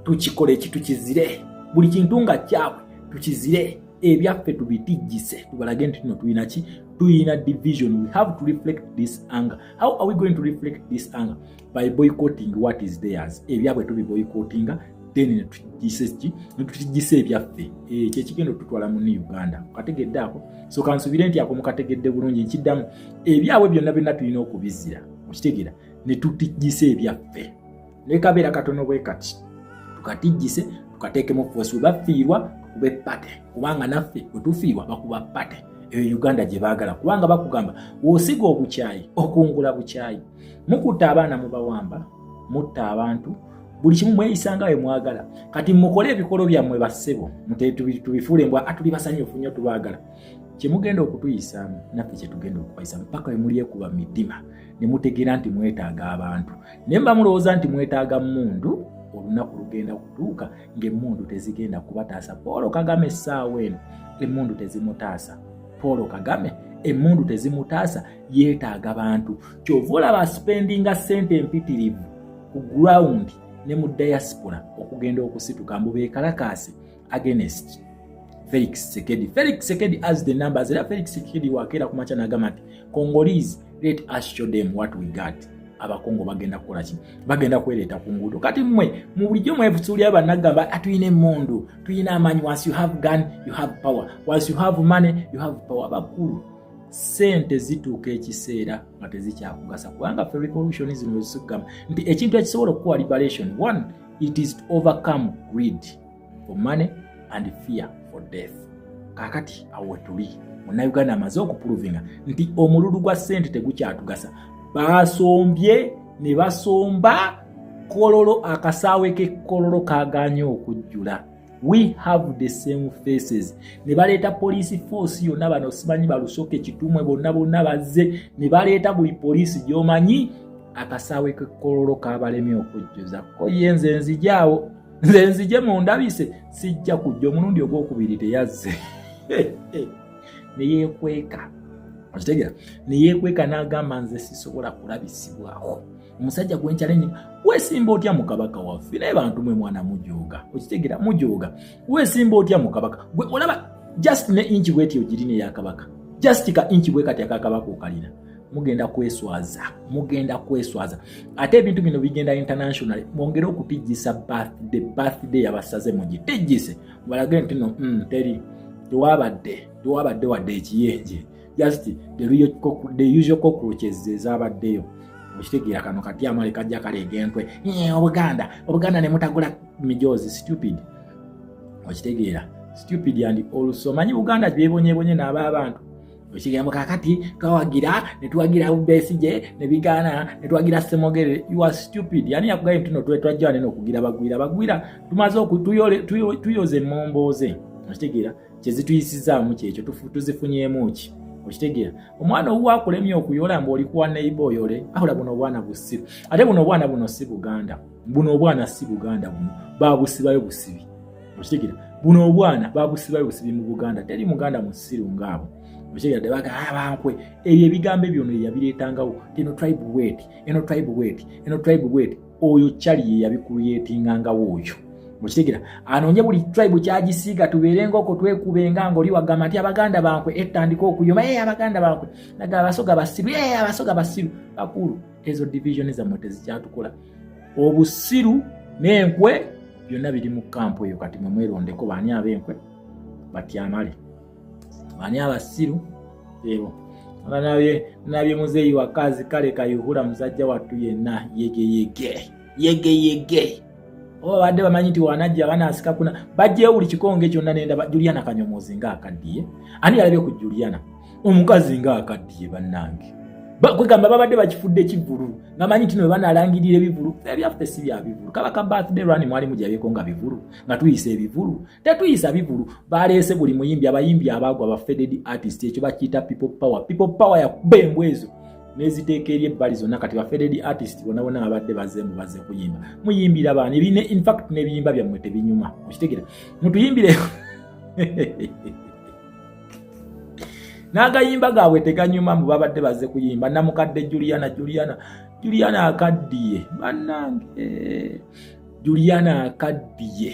tukikole kitukizire. Buli kintu nga kyabwe tukizire. Ebyaffe tubitijjise tubalage nti tulina ki tuyina division. We have to reflect this anger. How are we going to reflect this anger? By boycotting what is theirs. Ebyabwe tubi boycotting then tutijjise ebyaffe ekyo kigendo tutwala mu Uganda kategedde ako. So kansubire nti ako mukategedde bulungi nkiddamu ebyabwe byonna tulina okubizira okitegera ne tutijjise ebyaffe ne kabeera katono bwe kati tukatijjise tukateeke mu force bafiirwa kube pate kubanga naffe wetufiirwa bakuba pate eyo Uganda gye baagala kubanga bakugamba wosiga obukyayi okungula bukyayi mukutta abaana mubawamba mutta abantu buli kimu mweyisanga we mwagala kati mukole ebikolo byammwe bassebo tubifuule mbwa atuli basanyufu nnyo tubaagala kyemugenda okutuyisaamu naffe kyetugenda okubayisaamu paka we muli ekuba mitima ne mutegeera nti mwetaaga abantu naye mba mulowooza nti mwetaaga mmundu olunaku lugenda kutuuka ng'emmundu tezigenda kubataasa. Paul Kagame essaawa eno emmundu tezimutaasa. Paul Kagame emmundu tezimutaasa, yeetaaga bantu. Kyova olaba spendinga ssente empitirivu ku ground ne mu diaspora okugenda okusituka mbu beekalakaase against Felix Tshisekedi. Felix Tshisekedi has the numbers. Era Felix Tshisekedi wakeera ku makya n'agamba nti Congolese, let us show them what we got. Abakongo bagenda kukola ki? Bagenda kwereeta ku nguudo. Kati mmwe mu bulijjo mwebusuulira bannagamba atuyina emmundu, tuyina amaanyi. Once you have gun, you have power. Once you have money, you have power. Bakulu, sente zituuka ekiseera nga tezikyakugasa kubanga ffe revolution zino zisugama nti ekintu ekisobola okuwa liberation, one, it is to overcome greed for money and fear for death. Kakati awo tuli Munnayuganda amaze okuprovinga nti omululu gwa ssente tegukyatugasa. Basombye ne basomba kololo, akasaawe k'ekololo kaganye okujjula. We have the same faces. Ne baleeta police force yonna bano simanyi balusoke kitumwe bonna bazze ne baleeta buli police gy'omanyi, akasaawe k'ekololo kabalemye okujjuza. Ko ye nze nzijaawo, nze nzije mundabise, sijja kujja. Omulundi ogwokubiri teyazze ne yeekweka. Okitegera? Ne yeekweka n'agamba nze sisobola kulabisibwaho. Omusajja gwe challenge, weesimba otya mu kabaka waffe? Naye bantu mwe mwana mujooga. Okitegera? Mujooga. Weesimba otya mu kabaka? Gwe olaba just ne inchi bwetyo girine ya kabaka. Just ka inchi bwe kati akakabaka okalina. Mugenda kweswaza. Ate ebintu bino bigenda international. Mwongera okutijjisa birthday yabasaze mugitijjise. Balage nti no teri tuwabadde wadde ekiyenje. Just the usual cockroaches ezabaddeyo. Okitegera kano kati amale kajja kaleega entwe. Obuganda ne mutagula mijozi. Stupid. Okitegera? Stupid and also manyi Buganda byebonyebonye n'abantu. Okigambo kakati kawagira ne tuwagira Besigye ne bigana ne tuwagira Semogere. You are stupid. Yani yakugaye ntino twajja ne okugira bagwira tumaze tuyoze momboze. Okitegera? Kyezituyisizaamu kyekyo tuzifunyemu ki? Okitegera? Omwana owo akulemye okuyola mbu oli kuwa neighbor oyole. Ahola buno obwana busiru. Ate buno obwana buno si Buganda. Buno obwana si Buganda buno. Babusibayo busibi. Okitegera? Buno obwana babusibayo busibi mu Buganda. Teri Muganda musiru ngabo. Okitegera? Debaga abankwe. Ebyo ebigambo byonna yabireetangawo. Eno tribe weight. Oyo kyali ye yabikuyetingangawo oyo. Mukitegera? Anoonye buli tribe kyagisiiga tubeerenga okwo twekubenga ng'oli wagamba nti Abaganda bankwe etandika okuyoma. Abaganda bankwe naga abasoga basiru. Bakulu, ezo division zammwe tezikyatukola. Obusiru n'enkwe byonna biri mu kampu eyo. Kati mwe mwerondeko baani ab'enkwe batyamale, baani abasiru ebo. Nabye muzeeyi wakazi kale kayuhura muzajja wattu yenna yege. Oba badde bamanyi nti wanajja banaasika kuna bajjeyo buli kikonge kyonna nenda Juliana Kanyomozi nga akaddiye. Ani yalabye ku Juliana? Omukazi nga akaddiye bannange. Kwegamba babadde bakifudde ekivulu. Ngamanyi nti no banalangirira ebivulu. Ebyaffe si bya bivulu. Kabaka birthday run mwali mujabyeko nga bivulu. Nga tuyise ebivulu. Tetuyisa bivulu. Baleese buli muyimbi abayimbi abagwa ba faded artist ekyo bakiyita people power. People power ya bembwezo. Neziteeka eri ebbali zonna kati ba faded artist bonna abadde baze kuyimba. Muyimbira baani ebine in fact n'ebiyimba byammwe tebinyuma. Okitegera? Mutuyimbire. N'agayimba gaabwe teganyuma mu babadde baze kuyimba. Namukadde Juliana akaddiye. Bannange. Juliana akaddiye.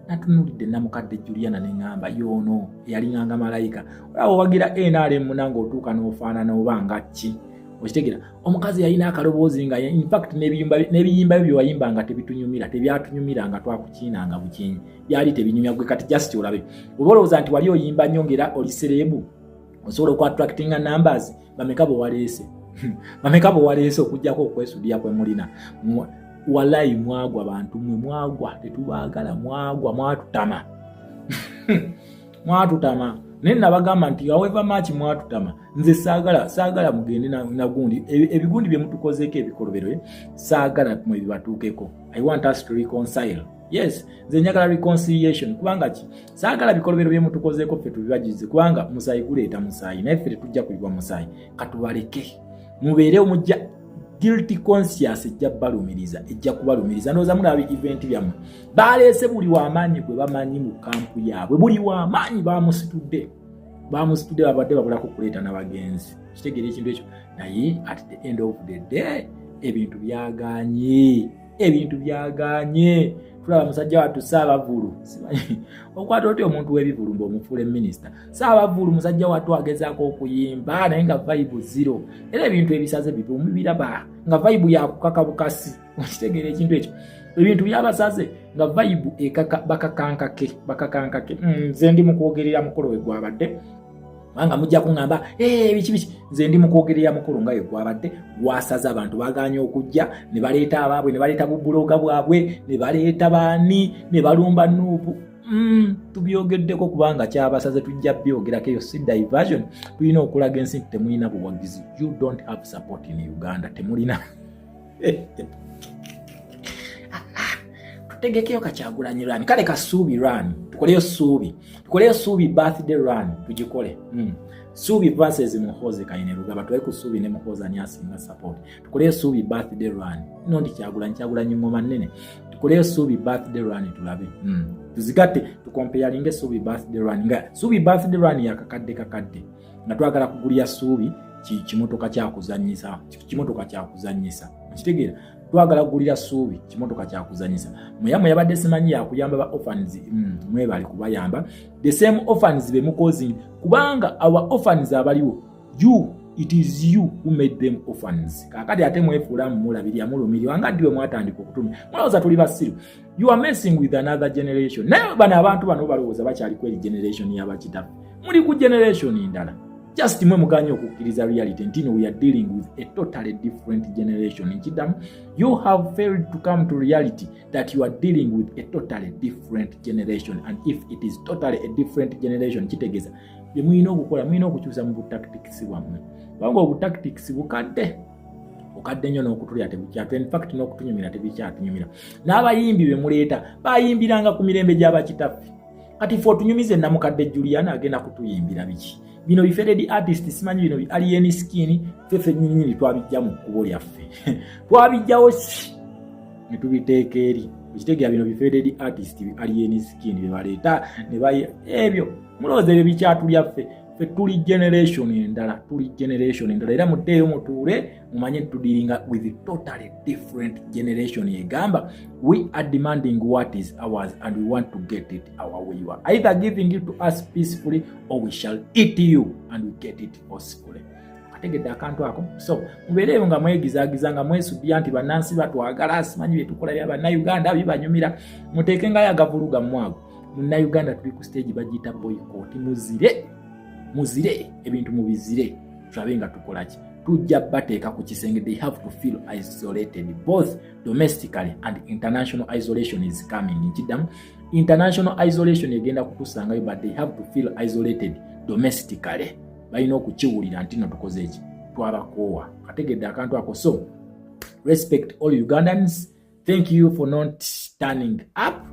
Natunulidde namukadde Juliana n'engamba yoono yalinganga malayika. Olaba wagira NRM nange otuuka n'ofaanana oba nga ki? Okitegera? Omukazi yalina akaloboozi nga in fact n'ebiyimba byo wayimba nga tebitunyumira, tebyatunyumira nga twakukiinanga bukinyi. Byali tebinyumya gwe kati just olabe. Oba olowooza nti wali oyimba nnyo ng'era oli serebu, osobola okwa-attractinga numbers, bameka bo waleese okugyako okwesuulira kwe mulina. Wallahi mwagwa bantu mmwe, mwagwa tetubaagala, mwatutama. Mwatutama. Naye nabagamba nti however much mwatutama, nze saagala mugende na gundi. Ebigundi bye mutukozeeko ebikolobero, saagala mwe bibatuukeko. I want us to reconcile. Yes, nze njagala reconciliation kubanga ki saagala bikolobero bye mutukozeeko ffe tubibagize kubanga musayi guleeta musayi naye ffe tetujja kuyibwa musayi katubaleke mubeere omujja guilty conscience ejja balumiriza ejja kubalumiriza ndowooza mulaba event byammwe baleese buli w'amaanyi gwe bamanyi mu kampu yaabwe buli w'amaanyi bamusitudde babadde babulako kuleeta n'abagenzi kitegeera ekintu ekyo naye at the end of the day ebintu byaganye tulaba musajja wattu Saabavulu simanyi okwata otyo omuntu w'ebivulu ng'omufuula minisita Saabavulu musajja wattu agezaako okuyimba naye nga vibe zero era ebintu ebisaze bibi mubiraba nga vibe yakukaka bukasi okitegeera ekintu ekyo ebintu byabasaze nga vibe ekaka bakakankake nze ndi mukwogerera mukolo we gwabadde nga mujja kuŋŋamba biki nze ndi mukwogerera mukolo nga we gwabadde gwasaza abantu baganye okujja ne baleeta abaabwe ne baleeta bubuloga bwabwe ne baleeta baani ne balumba Nuupu tubyogeddeko kubanga kyabasaze tujja byogerako eyo si diversion tulina okulaga ensi nti temulina buwagizi you don't have support in Uganda temulina tutegekeyo Kyagulanyi run kale Kasuubi run tukoleyo Suubi birthday run tugikole Suubi versus Muhoozi Kainerugaba tuwe ku Suubi ne Muhoozi ani asinga support tukoleyo Suubi birthday run nondi Kyagulanyi ngoma nnene tukoleyo Suubi birthday run tulabe tuzigatte tukompeyalinge Suubi birthday run nga Suubi birthday run yakakadde nga twagala kugulya Suubi kimotoka kyakuzanyisa mukitegeera twagala kugulira Suubi kimotoka kyakuzanyisa muyamwe yabadde simanyi yakuyamba ba orphans mwe bali kubayamba the same orphans be mukozi kubanga our orphans abaliwo it is you who made them orphans kakati ate mwefuula mulabirya mulumiri wanga ndiwe mwatandika okutumi mulowooza tuli basiru you are messing with another generation naye bano abantu bano balowooza bakyali kweri generation y'abakitafu muli ku generation ndala just mwe muganye okukkiriza reality ntino we are dealing with a totally different generation nkidamu you have failed to come to reality that you are dealing with a totally different generation and if it is totally a different generation kitegeeza bye mulina okukola mulina okukyusa mu butactics bwammwe kubanga obutactics bukadde nnyo n'okutulya tebukyatu in fact n'okutunyumira tebikyatunyumira n'abayimbi be muleeta bayimbiranga ku mirembe gy'abakitaffe kati ffe otunyumize namukadde Juliana agenda kutuyimbira biki bino bifeded artist simanyi bino alien skin fefe nyinyi twabijja mu kubo lyaffe twabijjawo ne tubiteeka eri ekitegeera bino bifeded artist alien skin bebaleeta ne bayi ebyo mulowooza ebyo bikyatulyaffe ffe tuli generation endala era muddeeyo mutuule mumanye tudealinga with a totally different generation egamba we are demanding what is ours and we want to get it our way. You are either giving it to us peacefully or we shall eat you and we get it forcefully. Kategedde akantu ako so mubeereyo nga mwegizagiza nga mwesubya nti bannansi batwagala simanyi byetukola bya bannayuganda bibanyumira muteeke nga yagavuluga mwago munnayuganda tuli ku stage bagiyita boycott muzire ebintu mubizire tulabe nga tukolaki tujja bateeka ku kisenge they have to feel isolated both domestically and international isolation is coming nkidamu international isolation egenda kutusangayo but they have to feel isolated domestically balina okukiwulira nti no tukoze eki twabakoowa kategedde akantu ako so respect all Ugandans thank you for not turning up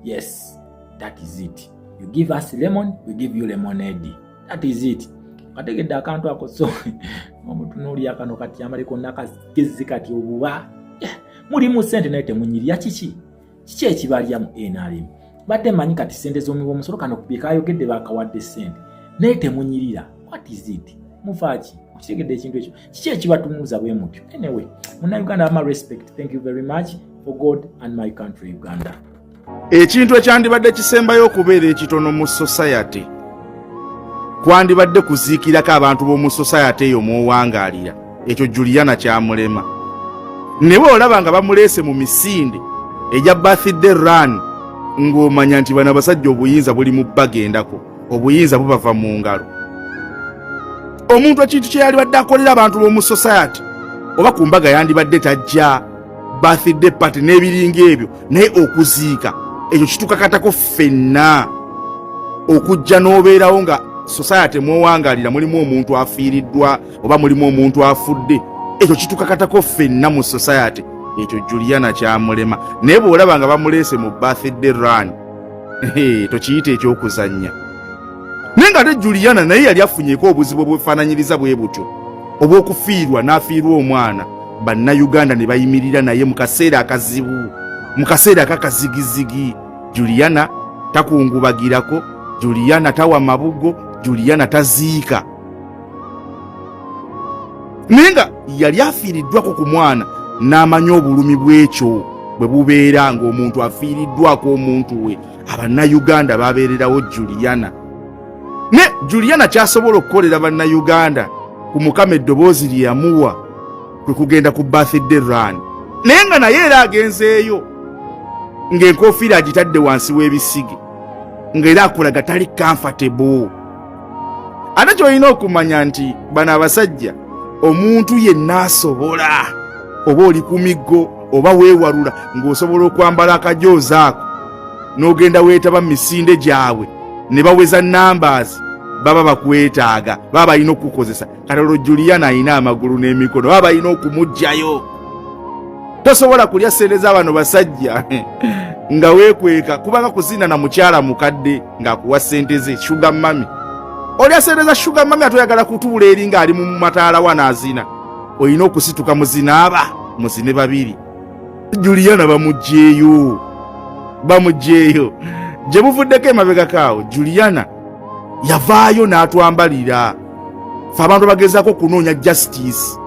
yes that is it you give us lemon we give you lemonade that is it kategedde akantu ako so omutunuulya akano kati amaliko nakagezi kati obuba mulimu sente naye temunyirya kiki ekibalya mu NRM badde manyi kati sente z'omuwa omusolo kano kubikayogedde bakawadde sente naye temunyirira what is it mufaaki okitegedde ekintu ekyo kiki ekibatunuuza bwe mutyo anyway munnayuganda ama respect thank you very much for God and my country Uganda. Ekintu ekyandibadde kisembayo okubeera ekitono mu society kwandibadde kuziikirako abantu b'omu society eyo mwowangaalira ekyo Juliana kyamulema ne bw'olaba nga bamuleese mu misinde egya birthday run ng'omanya nti bano abasajja obuyinza buli mu bagendako obuyinza bubava mu ngalo omuntu ekintu kye yalibadde akolera abantu b'omu society oba ku mbaga yandibadde tajja birthday party n'ebiringa ebyo naye okuziika ekyo kitukakatako ffenna okujja n'obeerawo nga society mwowangaalira mulimu omuntu afiiriddwa oba mulimu omuntu afudde ekyo kitukakatako ffenna mu society ekyo Juliana kyamulema naye bw'olaba nga bamuleese mu birthday run tokiyita ekyokuzannya naye nga ate Juliana naye yali afunyeko obuzibu obwefaananyiriza bwe butyo obw'okufiirwa n'afiirwa omwana bannayuganda ne bayimirira naye mu kaseera akazibu mu kaseera akakazigizigi. Juliana takungubagirako, Juliana tawa mabugo, Juliana taziika. Naye nga yali afiiriddwako ku mwana n'amanya obulumi bw'ekyo bwe bubeera ng'omuntu afiiriddwako omuntu we. Abannayuganda babeererawo Juliana. Ne Juliana kyasobola okukolera bannayuganda ku Mukama eddoboozi lye yamuwa kwe kugenda ku birthday run. Naye nga naye era agenzeeyo ng'enkofiira agitadde wansi w'ebisige ng'era akulaga tali comfortable. Ate ky'olina okumanya nti bano abasajja omuntu yenna asobola oba oli ku miggo oba weewalula ng'osobola okwambala akajoozi ako n'ogenda weetaba mu misinde gyabwe ne baweza numbers baba bakwetaaga baba balina okukozesa. Katolo Juliana alina amagulu n'emikono baba balina okumuggyayo. Tosobola kulya ssente z'abano basajja nga weekweka kubanga kuzina na mukyala mukadde ng'akuwa ssente ze sugar mami. Olya ssente za sugar mami atoyagala kutuula eri ng'ali mu mataala wanaazina. Olina okusituka muzinaaba muzine babiri. Juliana bamuggyeeyo bamugyeeyo. Gye buvuddeko emabega kaawo Juliana yavaayo n'atwambalira. Fe abantu bagezaako okunoonya justice,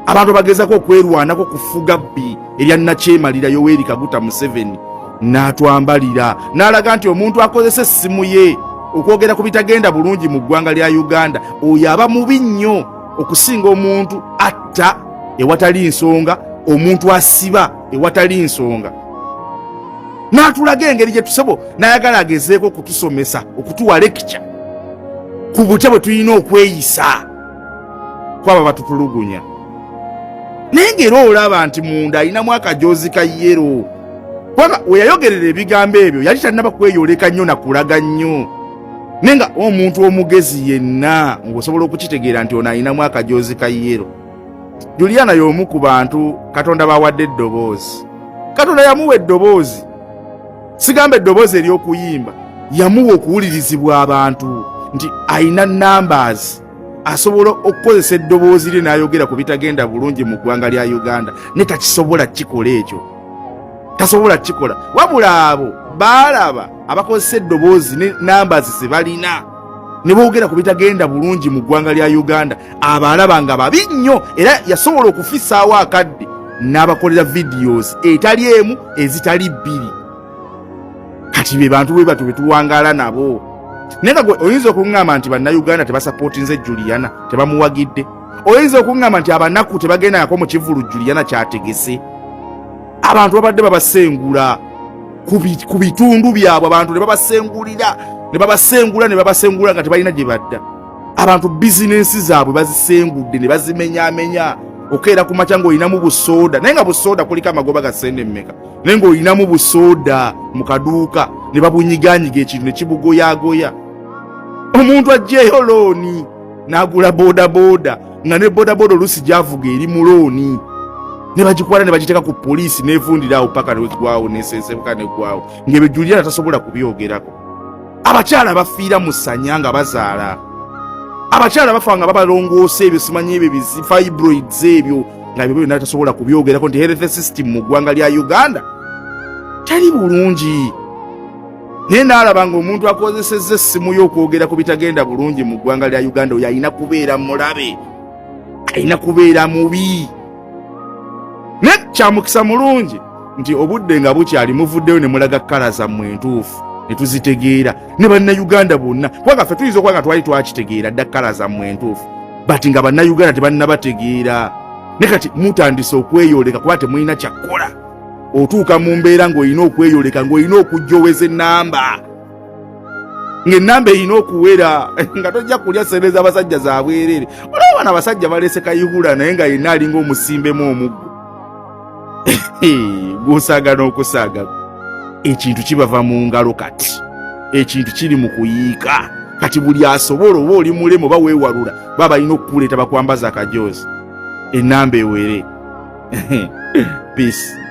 abantu bagezaako okwerwanako kufuga bbi erya Nakyemalira Yoweri Kaguta Museveni, n'atwambalira n'alaga nti omuntu akozesa essimu ye okwogera ku bitagenda bulungi mu ggwanga lya Uganda oyo aba mubi nnyo okusinga omuntu atta ewatali nsonga, omuntu asiba ewatali nsonga. N'atulaga engeri gye tusebo n'ayagala agezeeko okutusomesa okutuwa lecture ku butya bwe tulina okweyisa kwaba batutulugunya. Naye ng'era olaba nti munda alinamu akajoozi ka yero kubanga we yayogerera ebigambo ebyo yali talina kweyoleka nnyo na kulaga nnyo. Naye nga omuntu omugezi yenna ng'osobola okukitegeera nti ono alinamu akajoozi ka yero. Juliana y'omu ku bantu Katonda bawadde eddoboozi. Katonda yamuwa eddoboozi, sigamba eddoboozi ery'okuyimba, yamuwa okuwulirizibwa abantu nti ayina numbers asobola okukozesa eddoboozi lye n'ayogera ku bitagenda bulungi mu ggwanga lya Uganda. Ne takisobola kikola ekyo, tasobola kikola. Wabula abo baalaba abakozesa eddoboozi ne numbers ze balina ne boogera ku bitagenda bulungi mu ggwanga lya Uganda, abalaba nga babi nnyo era yasobola okufisaawo akadde n'abakolera videos etali emu ezitali bbiri. Kati be bantu bwe batu betuwangaala nabo. Naye nga oyinza okuŋŋamba nti bannayuganda tebasapootinze Juliana, tebamuwagidde. Oyinza okuŋŋamba nti abanaku tebagendako mu kivulu Juliana kyategese. Abantu babadde babasengula ku bitundu byabwe, abantu ne babasengulira ne babasengula nga tebalina gye badda. Abantu bizinensi zaabwe bazisengudde ne bazimenyaamenya. Okeera ku makya ng'olinamu busooda, naye nga busooda kuliko amagoba ga ssente mmeka, naye ng'olinamu busooda mu kaduuka ne babunyiganyiga ekintu ne kibugoyaagoya. Omuntu aggyeyo looni n'agula boodabooda nga ne boodabooda oluusi gy'avuga eri mu looni, ne bagikwata ne bagiteeka ku poliisi n'evundirawo paka negwawo nesensebuka negwawo, ng'ebyo Juliana tasobola kubyogerako. Abakyala bafiira mu ssanya nga bazaala, abakyala bafa nga babalongoosa ebyo simanyi ebyo fibroids ebyo nga ebyo byonna tasobola kubyogerako nti health system mu ggwanga lya Uganda tali bulungi. Naye n'alaba ng'omuntu akozesezza essimu y'okwogera ku bitagenda bulungi mu ggwanga lya Uganda oyo alina kubeera mulabe, alina kubeera mubi. Naye kyamukisa mulungi nti obudde nga bukyali muvuddeyo ne mulaga kkala zammwe entuufu ne tuzitegeera ne bannayuganda bonna, kubanga ffe tuyinza okuba nga twali twakitegeera dda kkala zammwe entuufu, bati nga bannayuganda tebannabategeera. Ne kati mutandise okweyoleka kuba temulina kyakkola. Otuuka mu mbeera ng'olina okweyoleka, ng'olina okujjoweza ennamba, ng'ennamba erina okuwera nga tojja kulya ssente z'abasajja za bwereere. Olaba bano abasajja balese kayihula naye nga yenna alinga omusimbemu omuggo. Gw'osaaga n'okusaaga ekintu kibava mu ngalo, kati ekintu kiri mu kuyiika. Kati buli asobola oba oli mulemu oba weewalula baba balina okukuleeta bakwambaza akajoozi ennamba ewere. Peace.